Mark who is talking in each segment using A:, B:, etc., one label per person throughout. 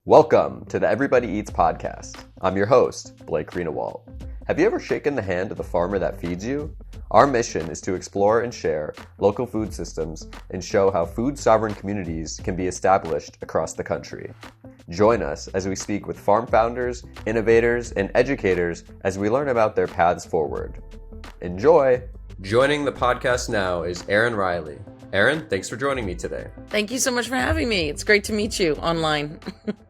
A: Welcome to the Everybody Eats podcast. I'm your host, Blake Greenawalt. Have you ever shaken the hand of the farmer that feeds you? Our mission is to explore and share local food systems and show how food sovereign communities can be established across the country. Join us as we speak with farm founders, innovators, and educators as we learn about their paths forward. Enjoy! Joining the podcast now is Erin Riley. Erin, thanks for joining me today.
B: Thank you so much for having me. It's great to meet you online.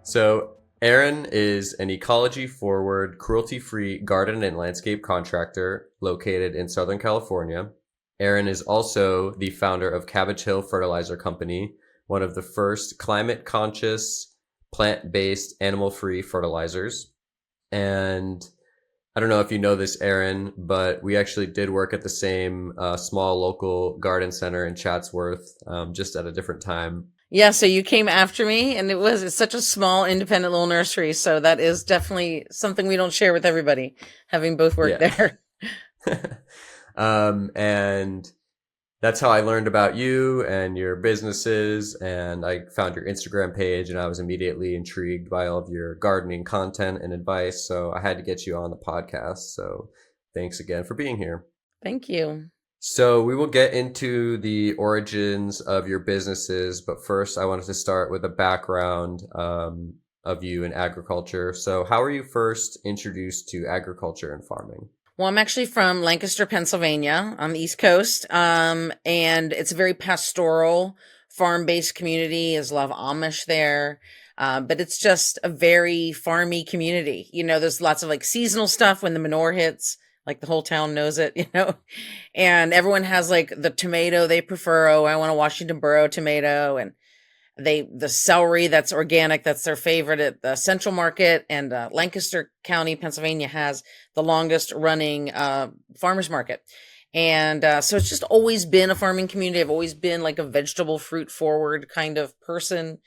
A: So, Erin is an ecology-forward, cruelty-free garden and landscape contractor located in Southern California. Erin is also the founder of Cabbage Hill Fertilizer Company, one of the first climate-conscious, plant-based, animal-free fertilizers. And I don't know if you know this, Erin, but we actually did work at the same small local garden center in Chatsworth, just at a different time.
B: Yeah, so you came after me, and it's such a small, independent little nursery. So that is definitely something we don't share with everybody, having both worked there.
A: And that's how I learned about you and your businesses. And I found your Instagram page, and I was immediately intrigued by all of your gardening content and advice. So I had to get you on the podcast. So thanks again for being here.
B: Thank you.
A: So we will get into the origins of your businesses, but first I wanted to start with a background of you in agriculture. So how were you first introduced to agriculture and farming?
B: Well, I'm actually from Lancaster, Pennsylvania on the East Coast. And it's a very pastoral, farm-based community. There's a lot of Amish there. But it's just a very farmy community. You know, there's lots of like seasonal stuff when the manure hits. Like the whole town knows it, you know, and everyone has like the tomato they prefer. Oh, I want a Washington Borough tomato, and the celery that's organic. That's their favorite at the Central Market. And Lancaster County, Pennsylvania has the longest running farmers market. And so it's just always been a farming community. I've always been like a vegetable fruit forward kind of person.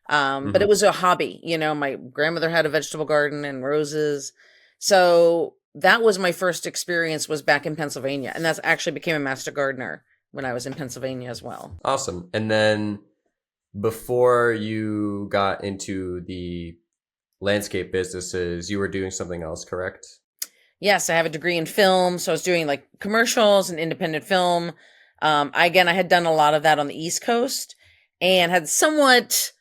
B: But it was a hobby. You know, my grandmother had a vegetable garden and roses. So that was my first experience, was back in Pennsylvania. And that's actually became a master gardener when I was in Pennsylvania as well.
A: Awesome. And then before you got into the landscape businesses, you were doing something else, correct?
B: Yes, I have a degree in film. So I was doing like commercials and independent film. I had done a lot of that on the East Coast and had somewhat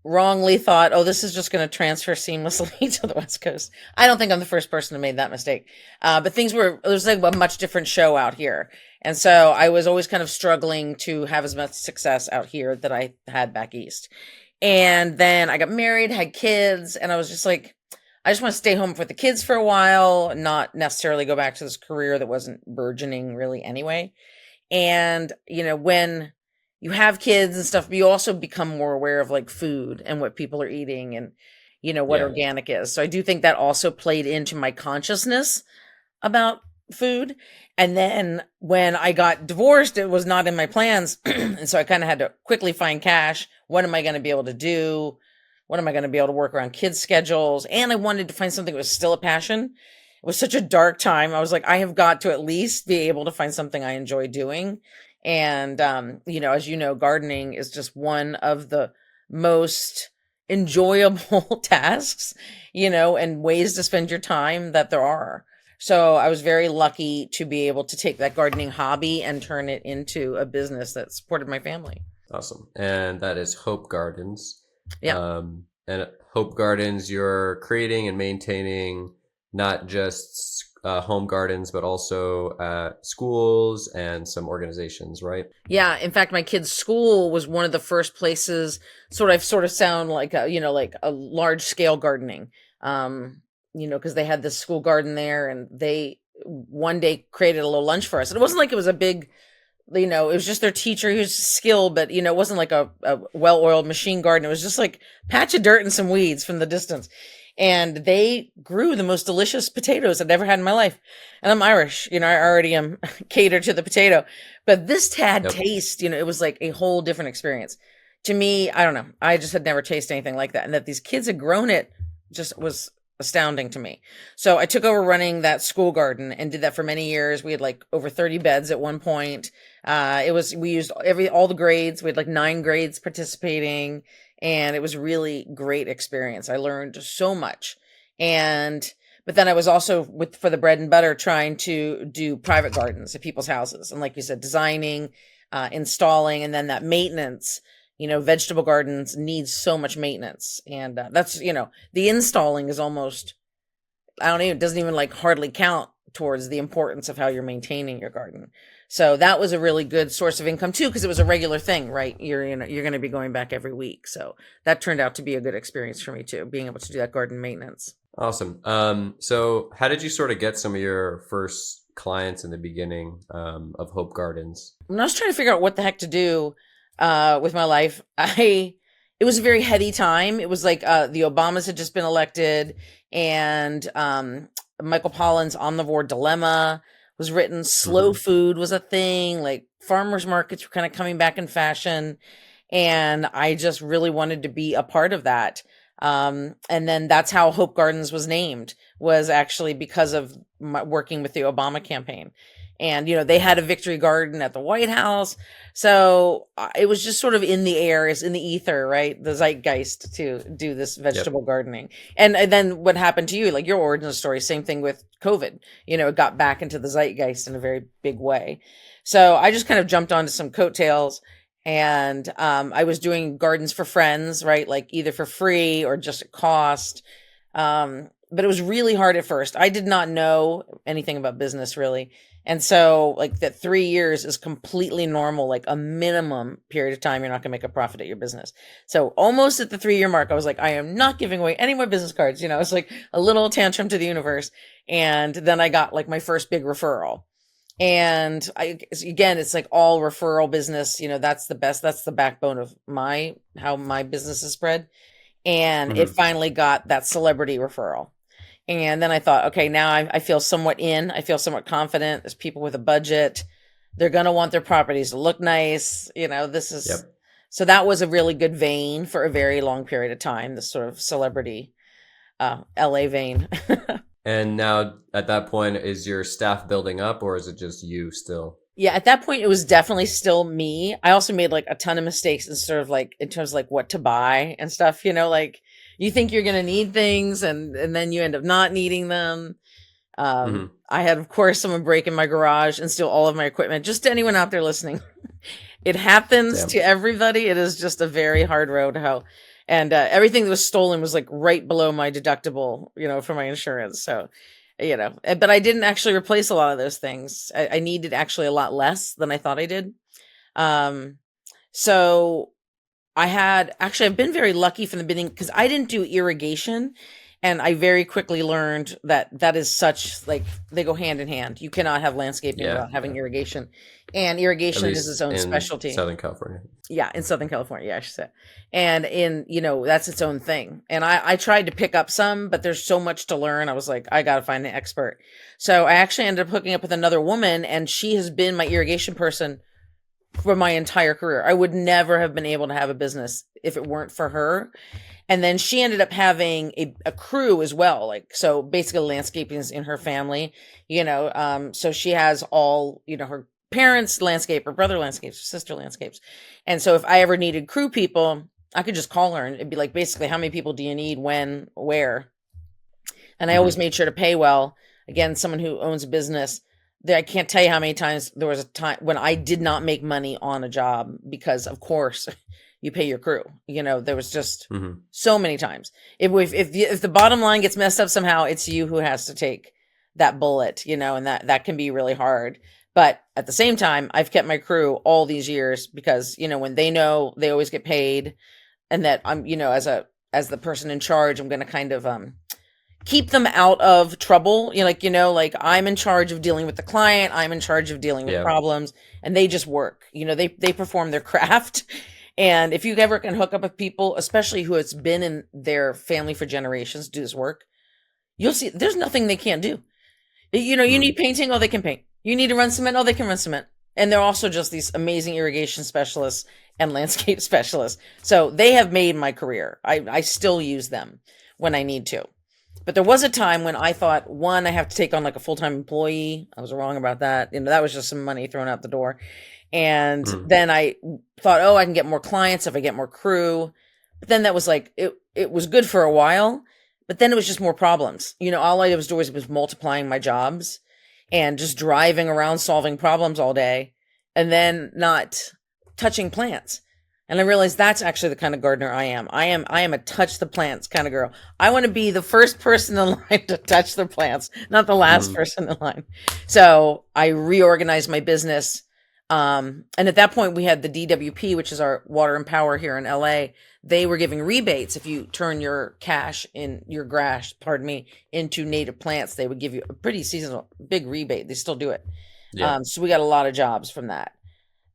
B: wrongly thought, oh, this is just going to transfer seamlessly to the West Coast. I don't think I'm the first person who made that mistake. But it was like a much different show out here. And so I was always kind of struggling to have as much success out here that I had back East. And then I got married, had kids, and I was just like, I just want to stay home with the kids for a while, not necessarily go back to this career that wasn't burgeoning really anyway. And, you know, when you have kids and stuff, but you also become more aware of like food and what people are eating and, you know, what organic is. So I do think that also played into my consciousness about food. And then when I got divorced, it was not in my plans. And so I kind of had to quickly find cash. What am I going to be able to do? What am I going to be able to work around kids' schedules? And I wanted to find something that was still a passion. It was such a dark time. I was like, I have got to at least be able to find something I enjoy doing. And, you know, as you know, gardening is just one of the most enjoyable tasks, you know, and ways to spend your time that there are. So I was very lucky to be able to take that gardening hobby and turn it into a business that supported my family.
A: Awesome. And that is Hope Gardens.
B: Yeah.
A: And at Hope Gardens, you're creating and maintaining not just home gardens, but also schools and some organizations, right?
B: Yeah. In fact, my kids' school was one of the first places. I sort of sound like like a large scale gardening. You know, because they had this school garden there, and they one day created a little lunch for us. And it wasn't like it was a big, you know, it was just their teacher who's skilled, but you know, it wasn't like a well-oiled machine garden. It was just like patch of dirt and some weeds from the distance. And they grew the most delicious potatoes I'd ever had in my life. And I'm Irish, you know, I already am catered to the potato. But this had taste, you know, it was like a whole different experience. To me, I don't know, I just had never tasted anything like that. And that these kids had grown it just was astounding to me. So I took over running that school garden and did that for many years. We had like over 30 beds at one point. We used all the grades. We had like 9 grades participating. and it was really great experience. I learned so much. But then I was also for the bread and butter trying to do private gardens at people's houses. And like you said, designing, installing, and then that maintenance. Vegetable gardens need so much maintenance. And that's, the installing is almost, it doesn't even like hardly count towards the importance of how you're maintaining your garden. So that was a really good source of income too, because it was a regular thing, right? You're going to be going back every week. So that turned out to be a good experience for me too, being able to do that garden maintenance.
A: Awesome. So how did you sort of get some of your first clients in the beginning of Hope Gardens?
B: When I was trying to figure out what the heck to do with my life, it was a very heady time. It was like the Obamas had just been elected, and Michael Pollan's Omnivore Dilemma was written. Slow food was a thing. Like farmers markets were kind of coming back in fashion, and I just really wanted to be a part of that. And then that's how Hope Gardens was named, was actually because of my working with the Obama campaign. And, they had a victory garden at the White House. So it was just sort of in the air, is in the ether, right? The zeitgeist to do this vegetable gardening. And then what happened to you, like your origin story, same thing with COVID, it got back into the zeitgeist in a very big way. So I just kind of jumped onto some coattails, and I was doing gardens for friends, right? Like either for free or just at cost. But it was really hard at first. I did not know anything about business really. And so like that 3 years is completely normal, like a minimum period of time you're not going to make a profit at your business. So almost at the 3-year mark, I was like, I am not giving away any more business cards. It's like a little tantrum to the universe. And then I got like my first big referral. And again, it's like all referral business, that's the best, that's the backbone of how my business is spread. And it finally got that celebrity referral. And then I thought, okay, now I feel somewhat I feel somewhat confident. There's people with a budget. They're going to want their properties to look nice. So that was a really good vein for a very long period of time, this sort of celebrity, LA vein.
A: And now at that point, is your staff building up, or is it just you still?
B: Yeah, at that point, it was definitely still me. I also made like a ton of mistakes in sort of like in terms of like what to buy and stuff, like you think you're going to need things and then you end up not needing them. I had, of course, someone break in my garage and steal all of my equipment. Just to anyone out there listening, it happens to everybody. It is just a very hard road to hoe. And everything that was stolen was like right below my deductible, for my insurance. So, but I didn't actually replace a lot of those things. I needed actually a lot less than I thought I did. So I've been very lucky from the beginning because I didn't do irrigation. And I very quickly learned that is such, like, they go hand in hand. You cannot have landscaping without having irrigation. And irrigation is its own specialty.
A: Southern California.
B: Yeah, in Southern California, I should say. And that's its own thing. And I tried to pick up some, but there's so much to learn. I was like, I got to find an expert. So I actually ended up hooking up with another woman, and she has been my irrigation person for my entire career. I would never have been able to have a business if it weren't for her. And then she ended up having a crew as well. Like, so basically landscaping is in her family, so she has all, her parents landscape, her brother landscapes, her sister landscapes. And so if I ever needed crew people, I could just call her and it'd be like, basically, how many people do you need, when, where? And I always made sure to pay well. Again, someone who owns a business, I can't tell you how many times there was a time when I did not make money on a job because, of course, you pay your crew. There was just so many times. If the bottom line gets messed up somehow, it's you who has to take that bullet, and that can be really hard. But at the same time, I've kept my crew all these years because, when they know they always get paid, and that I'm, as the person in charge, I'm going to kind of keep them out of trouble. Like I'm in charge of dealing with the client. I'm in charge of dealing with problems, and they just work. They perform their craft. And if you ever can hook up with people, especially who has been in their family for generations, do this work, you'll see there's nothing they can't do. You need painting, oh, they can paint. You need to run cement, oh, they can run cement. And they're also just these amazing irrigation specialists and landscape specialists. So they have made my career. I still use them when I need to. But there was a time when I thought, one, I have to take on like a full-time employee. I was wrong about that. That was just some money thrown out the door. And then I thought, I can get more clients if I get more crew. But then that was like, it was good for a while, but then it was just more problems. All I was doing was multiplying my jobs and just driving around solving problems all day and then not touching plants. And I realized that's actually the kind of gardener I am. I am a touch the plants kind of girl. I want to be the first person in line to touch the plants, not the last person in line. So I reorganized my business. And at that point we had the DWP, which is our water and power here in LA. They were giving rebates. If you turn your cash in your grass, into native plants, they would give you a pretty seasonal big rebate. They still do it.
A: Yeah.
B: So we got a lot of jobs from that.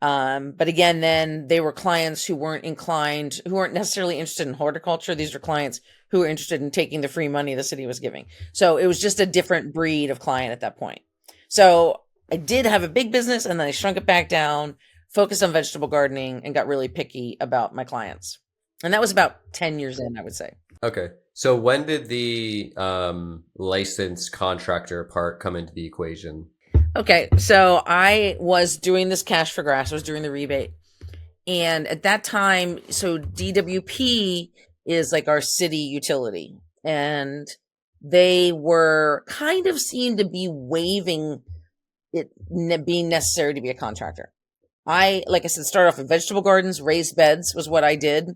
B: But again, then they were clients who weren't necessarily interested in horticulture. These were clients who were interested in taking the free money the city was giving. So it was just a different breed of client at that point. So I did have a big business, and then I shrunk it back down, focused on vegetable gardening, and got really picky about my clients. And that was about 10 years in, I would say.
A: Okay. So when did the licensed contractor part come into the equation?
B: Okay, so I was doing this cash for grass. I was doing the rebate. And at that time, so DWP is like our city utility. And they were kind of seen to be waiving it being necessary to be a contractor. Like I said, started off with vegetable gardens, raised beds was what I did.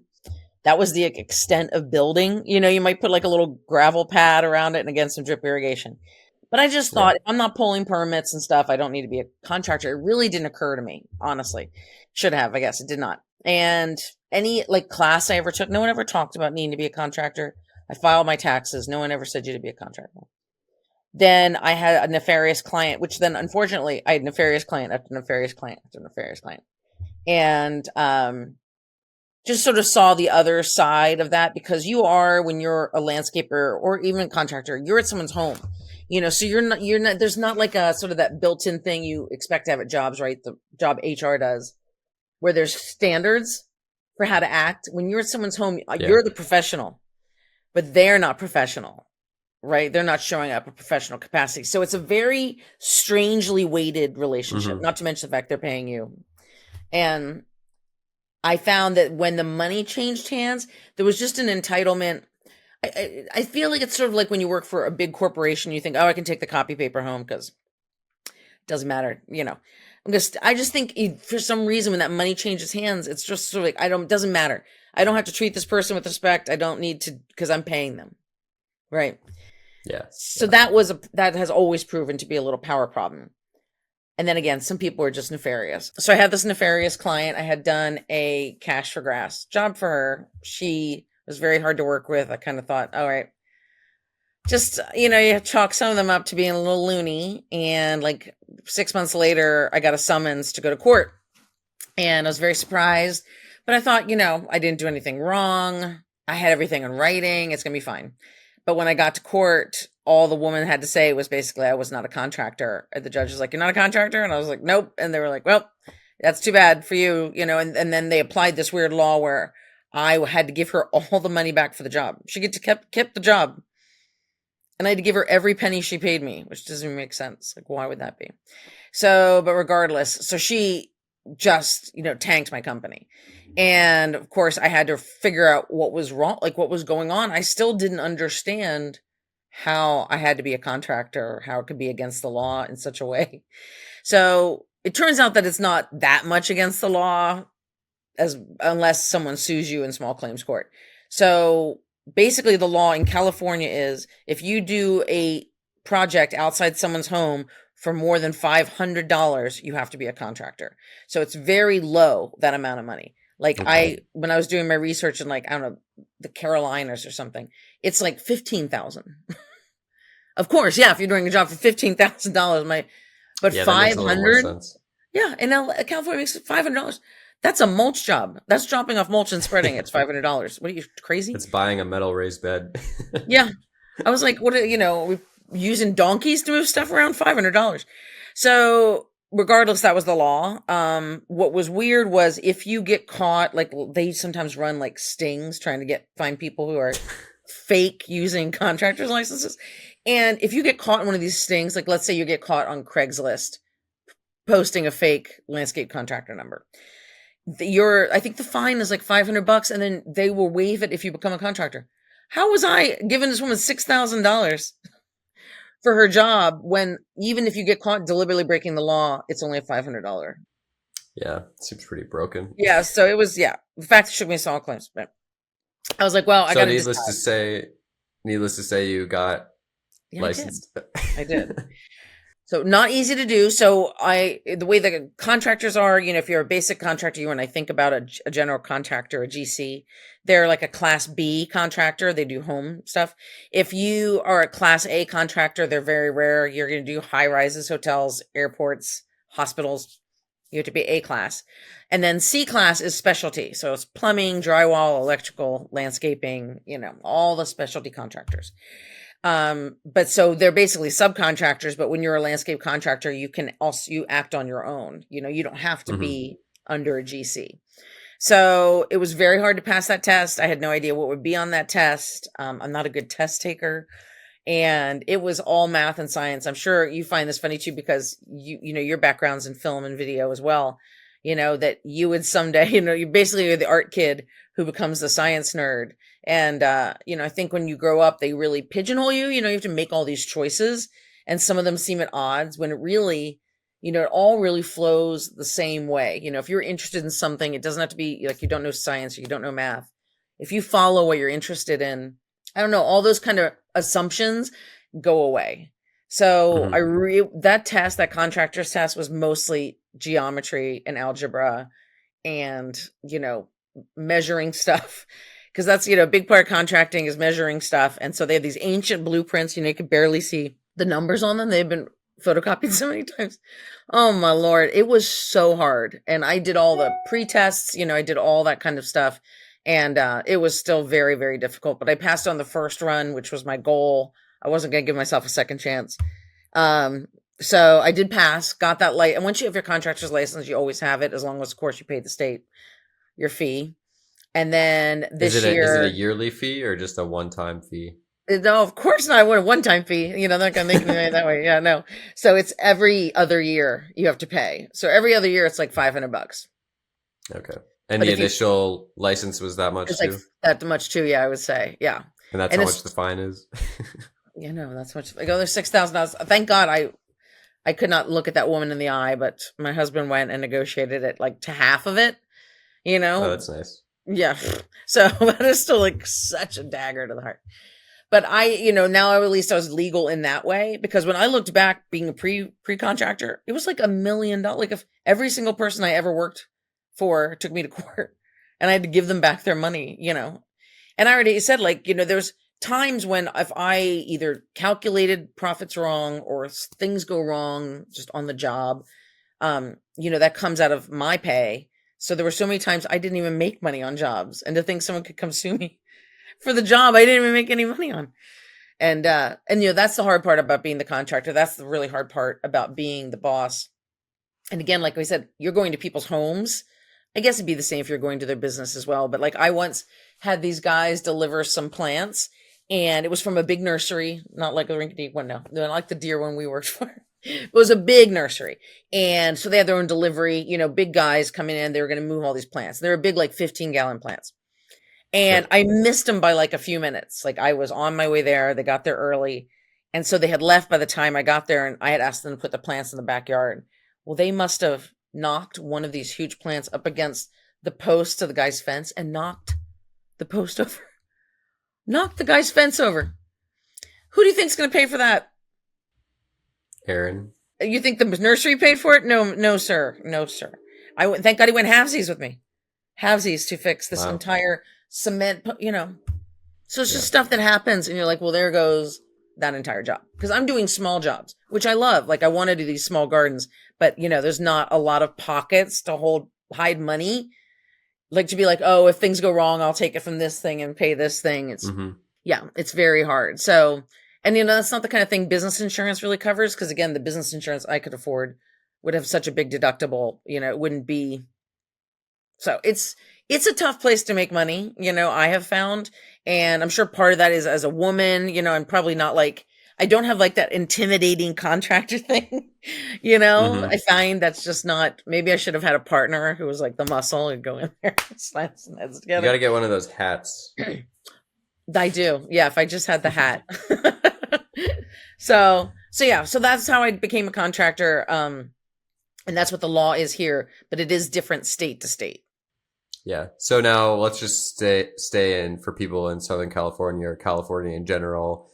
B: That was the extent of building. You might put like a little gravel pad around it and again, some drip irrigation. But I just thought, if I'm not pulling permits and stuff, I don't need to be a contractor. It really didn't occur to me, honestly. Should have, I guess. It did not. And any class I ever took, no one ever talked about needing to be a contractor. I filed my taxes. No one ever said you to be a contractor. Then I had a nefarious client, which then unfortunately I had nefarious client after nefarious client after nefarious client. And just sort of saw the other side of that, because when you're a landscaper or even a contractor, you're at someone's home. So you're not, there's not like a sort of that built-in thing you expect to have at jobs, right? The job HR does, where there's standards for how to act. When you're at someone's home, you're the professional, but they're not professional, right? They're not showing up a professional capacity. So it's a very strangely weighted relationship, not to mention the fact they're paying you. And I found that when the money changed hands, there was just an entitlement. I feel like it's sort of like when you work for a big corporation, you think, oh, I can take the copy paper home because it doesn't matter. I just think for some reason when that money changes hands, it's just sort of like, it doesn't matter. I don't have to treat this person with respect. I don't need to, because I'm paying them. Right.
A: Yeah.
B: So that has always proven to be a little power problem. And then again, some people are just nefarious. So I had this nefarious client. I had done a cash for grass job for her. She was very hard to work with. I kind of thought, all right, just, you chalk some of them up to being a little loony. And 6 months later, I got a summons to go to court. And I was very surprised. But I thought, I didn't do anything wrong. I had everything in writing. It's going to be fine. But when I got to court, all the woman had to say was basically, I was not a contractor. And the judge was like, you're not a contractor? And I was like, nope. And they were like, well, that's too bad for you. And then they applied this weird law where I had to give her all the money back for the job. She kept the job. And I had to give her every penny she paid me, which doesn't even make sense. Why would that be? So, but regardless, so she just, tanked my company. And of course I had to figure out what was wrong, what was going on. I still didn't understand how I had to be a contractor, how it could be against the law in such a way. So it turns out that it's not that much against the law, unless someone sues you in small claims court. So basically the law in California is if you do a project outside someone's home for more than $500, you have to be a contractor. So it's very low, that amount of money. When I was doing my research in I don't know, the Carolinas or something, it's $15,000. Of course, yeah, if you're doing a job for $15,000, but
A: yeah,
B: 500, yeah, and now California makes $500. That's a mulch job. That's dropping off mulch and spreading. It's $500. What are you, crazy?
A: It's buying a metal raised bed.
B: Yeah, I was like, what? We're using donkeys to move stuff around. $500. So regardless, that was the law. What was weird was if you get caught, they sometimes run stings trying to find people who are fake using contractors' licenses. And if you get caught in one of these stings, let's say you get caught on Craigslist posting a fake landscape contractor number, I think the fine is like $500, and then they will waive it if you become a contractor. How was I giving this woman $6,000 for her job when even if you get caught deliberately breaking the law, it's only a $500?
A: Yeah, seems pretty broken.
B: Yeah, so it was, yeah. The fact it shook me all claims, but I was like, well, I
A: So
B: got to decide.
A: needless to say, you got
B: Yeah, I did.
A: licensed.
B: I did. So not easy to do. So the way the contractors are, if you're a basic contractor, when I think about a general contractor, a GC, they're like a class B contractor. They do home stuff. If you are a class A contractor, they're very rare. You're going to do high rises, hotels, airports, hospitals. You have to be A class. And then C class is specialty. So it's plumbing, drywall, electrical, landscaping, all the specialty contractors. But so they're basically subcontractors, but when you're a landscape contractor, you act on your own. You don't have to be under a GC. So it was very hard to pass that test. I had no idea what would be on that test. I'm not a good test taker, and it was all math and science. I'm sure you find this funny too, because your background's in film and video as well. That you would someday, you basically are the art kid who becomes the science nerd. And, I think when you grow up, they really pigeonhole you. You have to make all these choices, and some of them seem at odds when it really, it all really flows the same way. If you're interested in something, it doesn't have to be like you don't know science or you don't know math. If you follow what you're interested in, I don't know, all those kind of assumptions go away. So that contractor's test was mostly geometry and algebra and, measuring stuff. Because that's, a big part of contracting is measuring stuff. And so they have these ancient blueprints, you could barely see the numbers on them. They've been photocopied so many times. Oh my Lord. It was so hard. And I did all the pre-tests, I did all that kind of stuff. And it was still very, very difficult. But I passed on the first run, which was my goal. I wasn't going to give myself a second chance. So I did pass, got that light. And once you have your contractor's license, you always have it, as long as, of course, you pay the state your fee. And then this year,
A: is it a yearly fee or just a one-time fee?
B: No, of course not. I want a one-time fee. They're not going to make me that way. Yeah, no. So it's every other year you have to pay. So every other year it's like $500.
A: Okay. And
B: But
A: the initial license was that much
B: it's
A: too?
B: like that much too. Yeah, I would say. Yeah.
A: And that's how much the fine is?
B: That's much. Like, there's $6,000. Thank God I could not look at that woman in the eye, but my husband went and negotiated it like to half of it.
A: Oh, that's nice.
B: Yeah. So that is still like such a dagger to the heart. But now at least I was legal in that way, because when I looked back being a pre-contractor, it was like $1 million. Like if every single person I ever worked for took me to court and I had to give them back their money, and I already said, like, there's times when if I either calculated profits wrong or things go wrong just on the job, that comes out of my pay. So there were so many times I didn't even make money on jobs, and to think someone could come sue me for the job I didn't even make any money on. And that's the hard part about being the contractor. That's the really hard part about being the boss. And again, like I said, you're going to people's homes. I guess it'd be the same if you're going to their business as well. But like I once had these guys deliver some plants, and it was from a big nursery, not like a rinky-dink one. No, not like the deer one we worked for. It was a big nursery. And so they had their own delivery, big guys coming in. They were going to move all these plants. They were big, like 15-gallon plants. And I missed them by like a few minutes. Like I was on my way there. They got there early. And so they had left by the time I got there, and I had asked them to put the plants in the backyard. Well, they must have knocked one of these huge plants up against the post of the guy's fence and knocked the post over. Knocked the guy's fence over. Who do you think's going to pay for that?
A: Aaron.
B: You think the nursery paid for it? No, sir. No, sir. Thank God he went halvesies with me. Halvesies to fix this entire cement, So it's just stuff that happens, and you're like, well, there goes that entire job. Because I'm doing small jobs, which I love. Like I want to do these small gardens, but there's not a lot of pockets to hide money. Like to be like, oh, if things go wrong, I'll take it from this thing and pay this thing. It's it's very hard. So, and that's not the kind of thing business insurance really covers. Because again, the business insurance I could afford would have such a big deductible. It wouldn't be. So it's a tough place to make money. I have found, and I'm sure part of that is as a woman. I'm probably not like I don't have like that intimidating contractor thing. You know,
A: Hmm.
B: I find that's just not, maybe I should have had a partner who was like the muscle and go in there and slam some heads
A: You got
B: together.
A: to get one of those hats.
B: I do. Yeah. If I just had the hat. So yeah, so that's how I became a contractor. And that's what the law is here, but it is different state to state.
A: Yeah. So now let's just stay in for people in Southern California or California in general.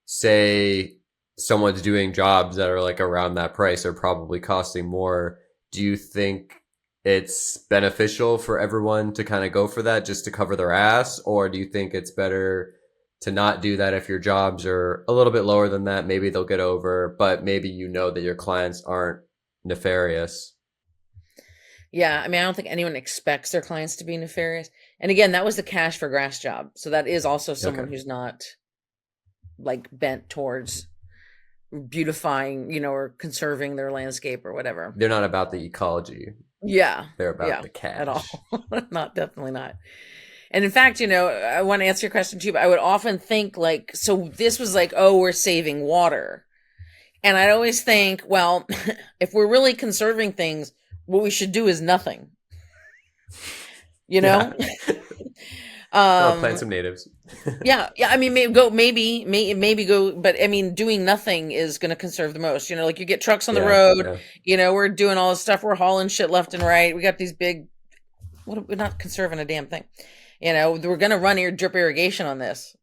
A: Say someone's doing jobs that are like around that price or probably costing more. Do you think it's beneficial for everyone to kind of go for that just to cover their ass? Or do you think it's better to not do that if your jobs are a little bit lower than that? Maybe they'll get over, but maybe you know that your clients aren't nefarious.
B: Yeah, I mean, I don't think anyone expects their clients to be nefarious. And again, that was the cash for grass job. So that is also
A: Okay.
B: someone who's not like bent towards beautifying, or conserving their landscape or whatever.
A: They're not about the ecology.
B: Yeah.
A: They're about
B: Yeah.
A: the
B: At all.
A: cash.
B: Not, definitely not. And in fact, I want to answer your question too, but I would often think like, so this was like, oh, we're saving water. And I'd always think, well, if we're really conserving things, what we should do is nothing, you know?
A: Yeah. Oh, plant
B: um,
A: some natives.
B: yeah, yeah. I mean, maybe go, but I mean, doing nothing is going to conserve the most. Like you get trucks on the
A: Yeah,
B: road.
A: yeah.
B: We're doing all this stuff. We're hauling shit left and right. We got these big. We're not conserving a damn thing. We're going to run drip irrigation on this.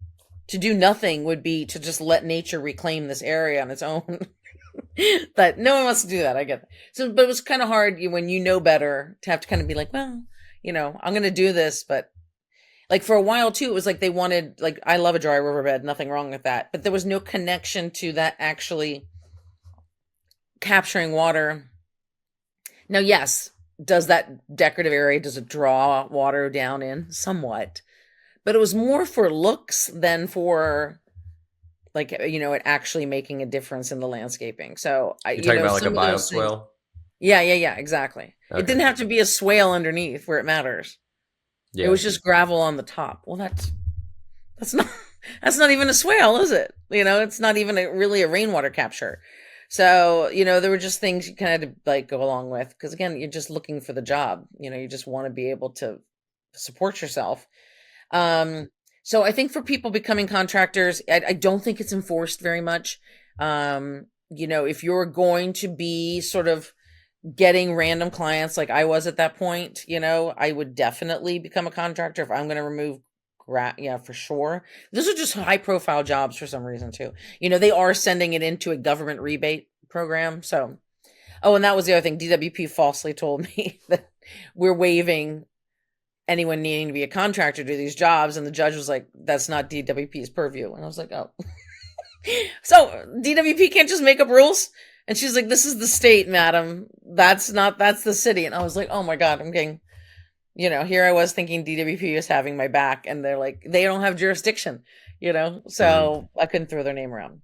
B: To do nothing would be to just let nature reclaim this area on its own. But no one wants to do that. I get that. So, but it was kind of hard when you know better to have to kind of be like, well, I'm going to do this, but like for a while too, it was like they wanted, like, I love a dry riverbed, nothing wrong with that, but there was no connection to that actually capturing water. Now, yes, does that decorative area, does it draw water down in somewhat? But it was more for looks than for like, it actually making a difference in the landscaping. So
A: You're talking about like a
B: some of those things.
A: bioswale?
B: Yeah, exactly. It
A: Okay.
B: didn't have to be a swale underneath where it matters. It
A: Yeah.
B: was just gravel on the top. Well, that's not that's not even a swale, is it? It's not even really a rainwater capture. So, there were just things you kind of had to like go along with because again, you're just looking for the job. You just want to be able to support yourself. So I think for people becoming contractors, I don't think it's enforced very much. If you're going to be sort of getting random clients like I was at that point, I would definitely become a contractor if I'm going to remove yeah, for sure. Those are just high profile jobs for some reason too. They are sending it into a government rebate program. So, oh, and that was the other thing. DWP falsely told me that we're waiving anyone needing to be a contractor to do these jobs. And the judge was like, that's not DWP's purview. And I was like, oh, so DWP can't just make up rules. And she's like, this is the state, madam. That's the city. And I was like, oh my God, I'm getting, here I was thinking DWP was having my back. And they're like, they don't have jurisdiction, so I couldn't throw their name around.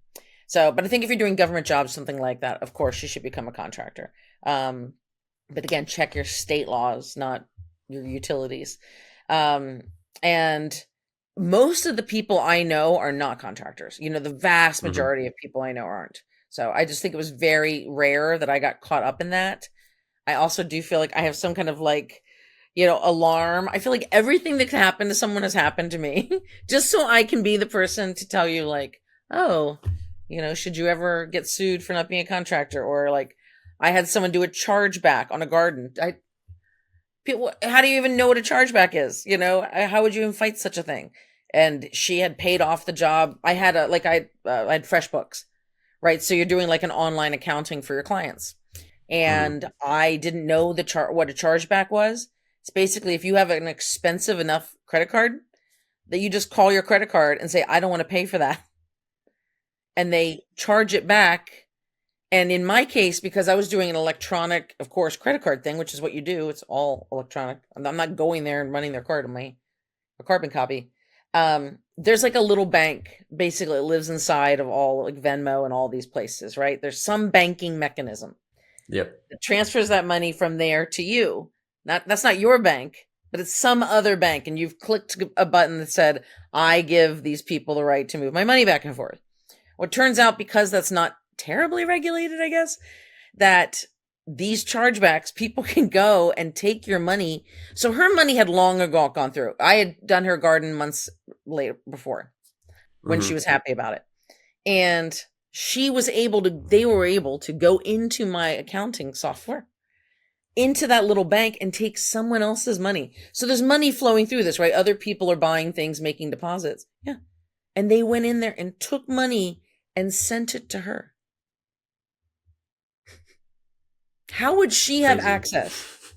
B: So, but I think if you're doing government jobs, something like that, of course, you should become a contractor. But again, check your state laws, not your utilities. And most of the people I know are not contractors. The vast majority of people I know aren't. So I just think it was very rare that I got caught up in that. I also do feel like I have some kind of like, alarm. I feel like everything that can happen to someone has happened to me just so I can be the person to tell you like, oh, should you ever get sued for not being a contractor? Or like I had someone do a chargeback on a garden. How do you even know what a chargeback is? How would you even fight such a thing? And she had paid off the job. I had I had FreshBooks, right? So you're doing like an online accounting for your clients. And I didn't know what a chargeback was. It's basically if you have an expensive enough credit card that you just call your credit card and say, I don't want to pay for that. And they charge it back. And in my case, because I was doing an electronic, of course, credit card thing, which is what you do. It's all electronic. I'm not going there and running their card on a carbon copy. There's like a little bank, basically it lives inside of all like Venmo and all these places, right? There's some banking mechanism.
A: Yep.
B: That transfers that money from there to you. That's not your bank, but it's some other bank. And you've clicked a button that said, I give these people the right to move my money back and forth. Well, it turns out because that's not terribly regulated, I guess, that these chargebacks, people can go and take your money. So her money had long ago gone through. I had done her garden months later before when she
A: Mm-hmm.
B: was happy about it. And they were able to go into my accounting software, into that little bank and take someone else's money. So there's money flowing through this, right? Other people are buying things, making deposits. Yeah. And they went in there and took money and sent it to her. How would she have
A: Crazy.
B: access?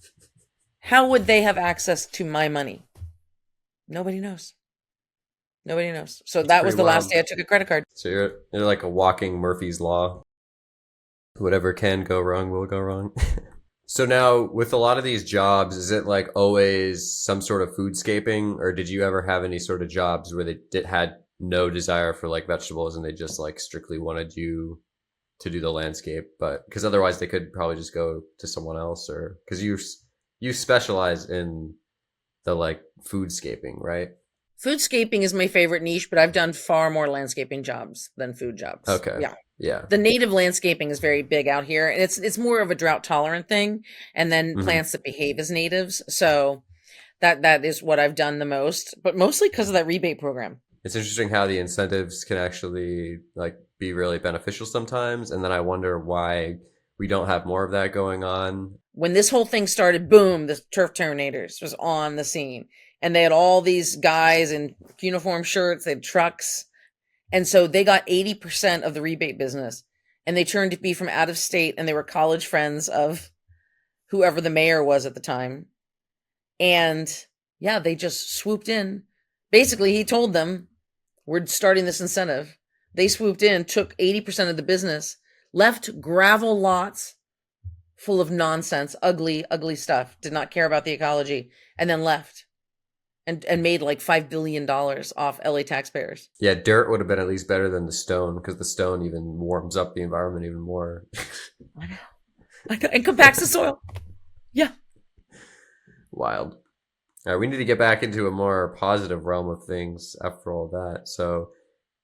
B: How would they have access to my money? Nobody knows. Nobody knows. So that was the last day I took a credit card.
A: So you're like a walking Murphy's Law. Whatever can go wrong will go wrong. So now with a lot of these jobs, is it like always some sort of foodscaping, or did you ever have any sort of jobs where had no desire for like vegetables and they just like strictly wanted you to do the landscape? But because otherwise they could probably just go to someone else, or because you specialize in the like foodscaping, right?
B: Foodscaping is my favorite niche, but I've done far more landscaping jobs than food jobs.
A: Okay.
B: Yeah.
A: Yeah.
B: The native landscaping is very big out here, and it's more of a drought tolerant thing, and then
A: Mm-hmm.
B: plants that behave as natives. So that is what I've done the most, but mostly because of that rebate program.
A: It's interesting how the incentives can actually like be really beneficial sometimes, and then I wonder why we don't have more of that going on.
B: When this whole thing started, boom, the turf terminators was on the scene, and they had all these guys in uniform shirts, they had trucks. And so they got 80% of the rebate business, and they turned to be from out of state, and they were college friends of whoever the mayor was at the time. And yeah, they just swooped in. Basically, he told them, we're starting this incentive. They swooped in, took 80% of the business, left gravel lots full of nonsense, ugly, ugly stuff, did not care about the ecology, and then left. And made like $5 billion off LA taxpayers.
A: Yeah, dirt would have been at least better than the stone, because the stone even warms up the environment even more.
B: I know. And compacts the soil. Yeah.
A: Wild. All right, we need to get back into a more positive realm of things after all that. So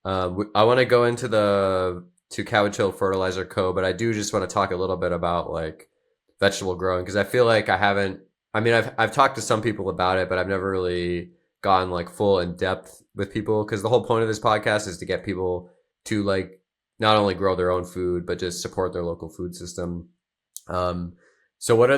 A: I want to go into to Cabbage Hill Fertilizer Co., but I do just want to talk a little bit about like vegetable growing, because I feel like I've talked to some people about it, but I've never really gone like full in depth with people, because the whole point of this podcast is to get people to like not only grow their own food, but just support their local food system. So what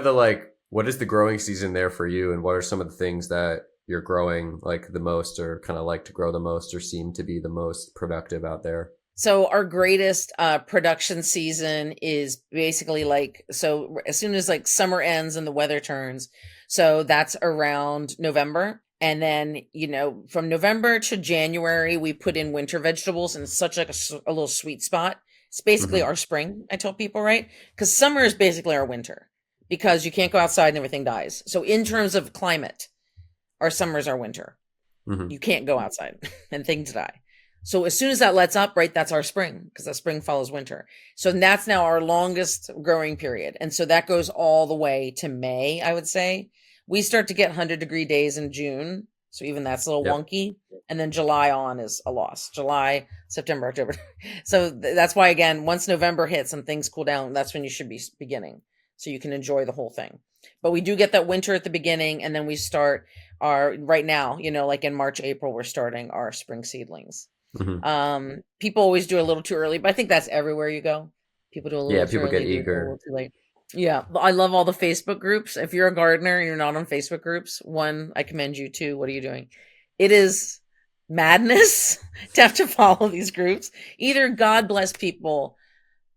A: is the growing season there for you, and what are some of the things that you're growing like the most, or kind of like to grow the most, or seem to be the most productive out there?
B: So our greatest production season is basically so as soon as like summer ends and the weather turns. So that's around November. And then, from November to January, we put in winter vegetables, and it's such like a little sweet spot. It's basically
A: Mm-hmm.
B: our spring, I tell people, right? Because summer is basically our winter, because you can't go outside and everything dies. So in terms of climate, our summer is our winter.
A: Mm-hmm.
B: You can't go outside and things die. So as soon as that lets up, right, that's our spring, because the spring follows winter. So that's now our longest growing period. And so that goes all the way to May, I would say. We start to get 100-degree days in June. So even that's a little
A: Yep.
B: wonky. And then July on is a loss. July, September, October. So that's why, again, once November hits and things cool down, that's when you should be beginning, so you can enjoy the whole thing. But we do get that winter at the beginning, and then we start right now, like in March, April, we're starting our spring seedlings.
A: Mm-hmm.
B: People always do a little too early, but I think that's everywhere you go. People do a little too
A: People
B: early,
A: get
B: do a
A: eager.
B: little too late. Yeah, I love all the Facebook groups. If you're a gardener and you're not on Facebook groups, one, I commend you. Two, what are you doing? It is madness to have to follow these groups. Either God bless people,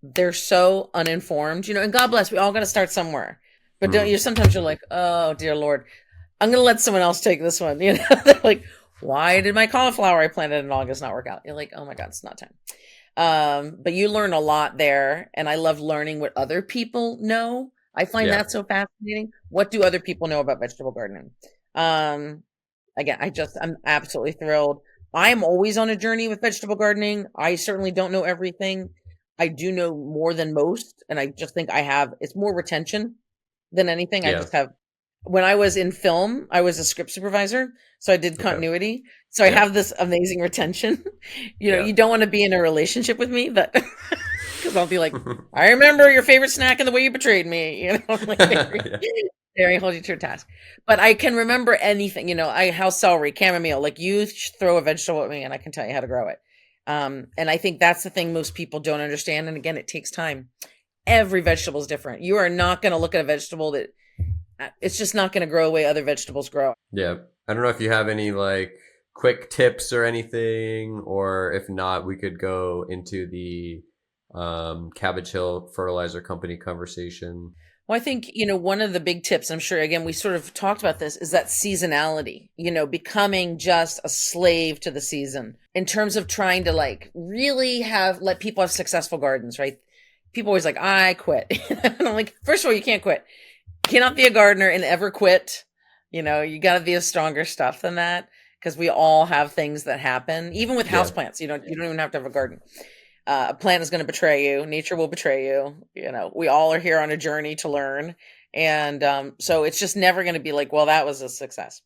B: they're so uninformed, and God bless, we all got to start somewhere. But don't you? Sometimes you're like, oh dear Lord, I'm gonna let someone else take this one. They're like, why did my cauliflower I planted in August not work out? You're like, oh my God, it's not time. But you learn a lot there, and I love learning what other people know. I find
A: Yeah.
B: that so fascinating. What do other people know about vegetable gardening? Again, I'm absolutely thrilled. I am always on a journey with vegetable gardening. I certainly don't know everything. I do know more than most, and I just think it's more retention than anything. I
A: Yeah.
B: just have when I was in film, I was a script supervisor, so I did
A: Okay.
B: continuity. So I
A: Yeah.
B: have this amazing retention.
A: Yeah.
B: You don't want to be in a relationship with me, but because I'll be like, I remember your favorite snack and the way you betrayed me. Like
A: Yeah.
B: very hold you to your task. But I can remember anything. I house celery, chamomile. Like you throw a vegetable at me, and I can tell you how to grow it. And I think that's the thing most people don't understand. And again, it takes time. Every vegetable is different. You are not going to look at a vegetable that it's just not going to grow the way other vegetables grow.
A: Yeah. I don't know if you have any like quick tips or anything, or if not, we could go into the Cabbage Hill Fertilizer Company conversation.
B: Well, I think, one of the big tips, I'm sure, again, we sort of talked about this, is that seasonality, becoming just a slave to the season in terms of trying to like really let people have successful gardens, right? People always like, I quit. And I'm like, first of all, you can't quit. You cannot be a gardener and ever quit. You got to be a stronger stuff than that because we all have things that happen, even with
A: Yeah.
B: houseplants. You don't even have to have a garden. A plant is going to betray you. Nature will betray you. We all are here on a journey to learn. And so it's just never going to be like, well, that was a success.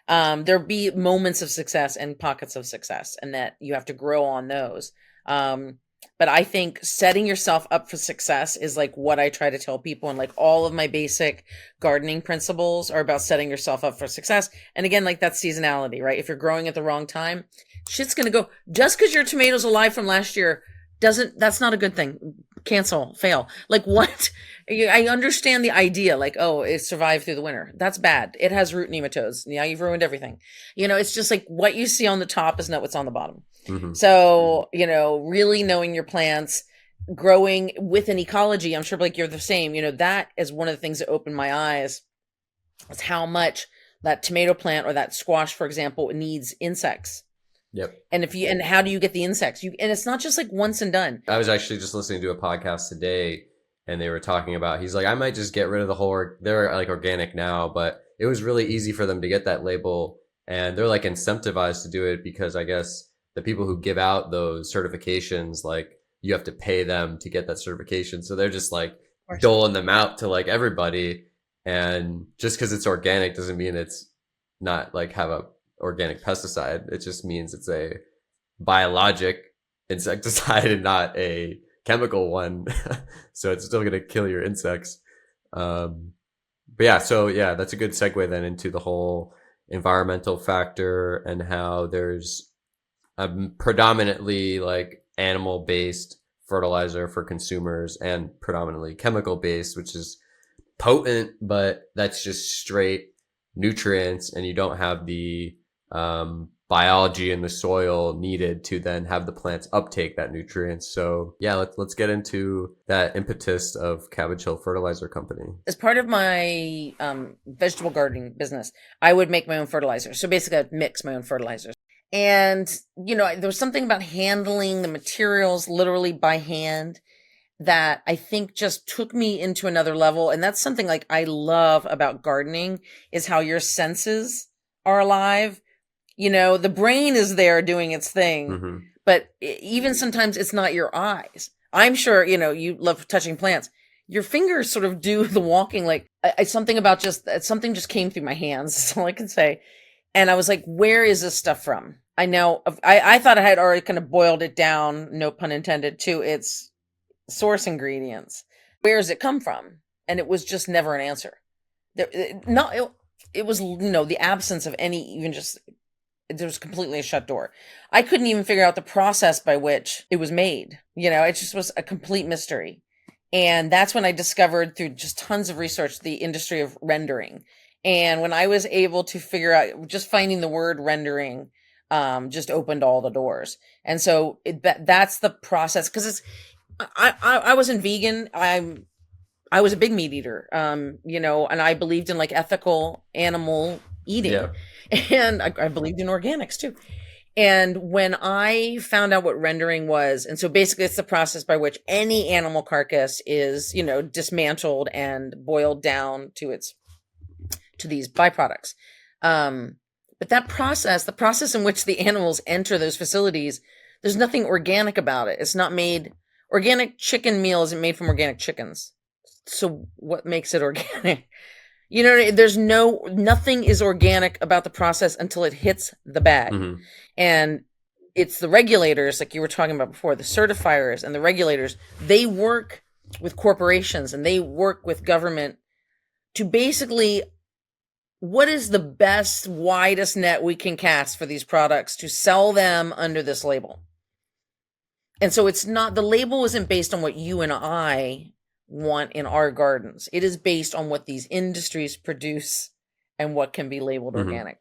B: There'll be moments of success and pockets of success, and that you have to grow on those. But I think setting yourself up for success is like what I try to tell people. And like all of my basic gardening principles are about setting yourself up for success. And again, like that seasonality, right? If you're growing at the wrong time, shit's going to go. Just because your tomatoes alive from last year that's not a good thing. Cancel, fail. Like what? I understand the idea, like, oh, it survived through the winter. That's bad. It has root nematodes. Now you've ruined everything. It's just like what you see on the top is not what's on the bottom.
A: Mm-hmm.
B: So, really knowing your plants, growing with an ecology, I'm sure like you're the same, that is one of the things that opened my eyes is how much that tomato plant or that squash, for example, needs insects.
A: Yep.
B: And how do you get the insects? And it's not just like once and done.
A: I was actually just listening to a podcast today, and they were talking about, he's like, I might just get rid of the whole, they're like organic now, but it was really easy for them to get that label, and they're like incentivized to do it because I guess the people who give out those certifications, like you have to pay them to get that certification. So they're just like doling them out to like everybody. And just because it's organic doesn't mean it's not like have a organic pesticide. It just means it's a biologic insecticide and not a chemical one. So it's still going to kill your insects. But yeah, so yeah, that's a good segue then into the whole environmental factor and how there's a predominantly like animal based fertilizer for consumers and predominantly chemical based, which is potent, but that's just straight nutrients, and you don't have the biology in the soil needed to then have the plants uptake that nutrients. So yeah, let's get into that impetus of Cabbage Hill Fertilizer Company.
B: As part of my vegetable gardening business, I would make my own fertilizer. So basically I'd mix my own fertilizers. And, there was something about handling the materials literally by hand that I think just took me into another level. And that's something like I love about gardening is how your senses are alive. The brain is there doing its thing,
A: Mm-hmm.
B: but even sometimes it's not your eyes. I'm sure, you love touching plants. Your fingers sort of do the walking. Like something just came through my hands. That's all I can say. And I was like, where is this stuff from? I thought I had already kind of boiled it down, no pun intended, to its source ingredients. Where does it come from? And it was just never an answer. It was, the absence of any, even just, there was completely a shut door. I couldn't even figure out the process by which it was made. It just was a complete mystery. And that's when I discovered through just tons of research, the industry of rendering. And when I was able to figure out, just finding the word rendering, just opened all the doors. And so that's the process. Cause I wasn't vegan. I was a big meat eater, and I believed in like ethical animal eating.
A: Yeah.
B: And I believed in organics too. And when I found out what rendering was, and so basically it's the process by which any animal carcass is, dismantled and boiled down to these byproducts. But that process, the process in which the animals enter those facilities, there's nothing organic about it. It's not made, organic chicken meal isn't made from organic chickens. So what makes it organic? You know, there's nothing is organic about the process until it hits the bag.
A: Mm-hmm.
B: And it's the regulators, like you were talking about before, the certifiers and the regulators, they work with corporations and they work with government to basically, what is the best, widest net we can cast for these products to sell them under this label? And so it's not, the label isn't based on what you and I want in our gardens. It is based on what these industries produce and what can be labeled
A: Mm-hmm.
B: organic.